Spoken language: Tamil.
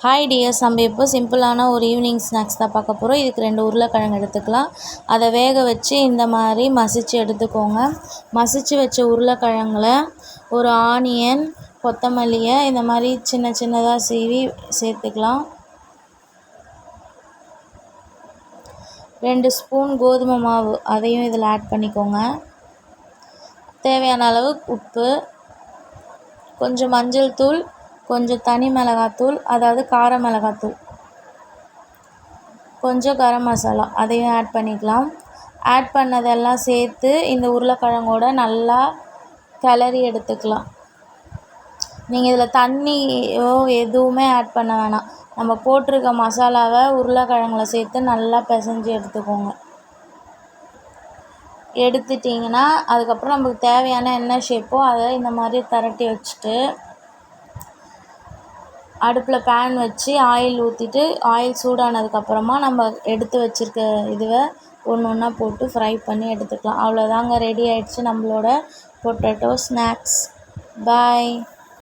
ஹாய் டியர்ஸ், நம்ம இப்போ சிம்பிளான ஒரு ஈவினிங் ஸ்நாக்ஸ் தான் பார்க்க போகிறோம். இதுக்கு 2 உருளைக்கிழங்கு எடுத்துக்கலாம். அதை வேக வச்சு இந்த மாதிரி மசிச்சு எடுத்துக்கோங்க. மசிச்சு வச்ச உருளைக்கிழங்குல ஒரு ஆனியன், கொத்தமல்லியை இந்த மாதிரி சின்ன சின்னதாக சீவி சேர்த்துக்கலாம். 2 ஸ்பூன் கோதுமை மாவு அதையும் இதில் ஆட் பண்ணிக்கோங்க. தேவையான அளவு உப்பு, கொஞ்சம் மஞ்சள் தூள், கொஞ்சம் தனி மிளகாத்தூள், அதாவது கார மிளகாத்தூள், கொஞ்சம் கரம் மசாலா அதையும் ஆட் பண்ணிக்கலாம். ஆட் பண்ணதெல்லாம் சேர்த்து இந்த உருளைக்கிழங்கோட நல்லா கிளறி எடுத்துக்கலாம். நீங்கள் இதில் தண்ணியோ எதுவுமே ஆட் பண்ண வேணாம். நம்ம போட்டிருக்க மசாலாவை உருளைக்கிழங்குல சேர்த்து நல்லா பிசைஞ்சு எடுத்துக்கோங்க. எடுத்துட்டிங்கன்னா அதுக்கப்புறம் நமக்கு தேவையான என்ன ஷேப்போ அதை இந்த மாதிரி திரட்டி வச்சுட்டு அடுப்பில் பேன் வச்சு ஆயில் ஊற்றிட்டு ஆயில் சூடானதுக்கப்புறமா நம்ம எடுத்து வச்சுருக்க இதுவை ஒன்று ஒன்றா போட்டு ஃப்ரை பண்ணி எடுத்துக்கலாம். அவ்வளோதாங்க, ரெடி ஆகிடுச்சு நம்மளோட பொட்டேட்டோ ஸ்நாக்ஸ். பாய்.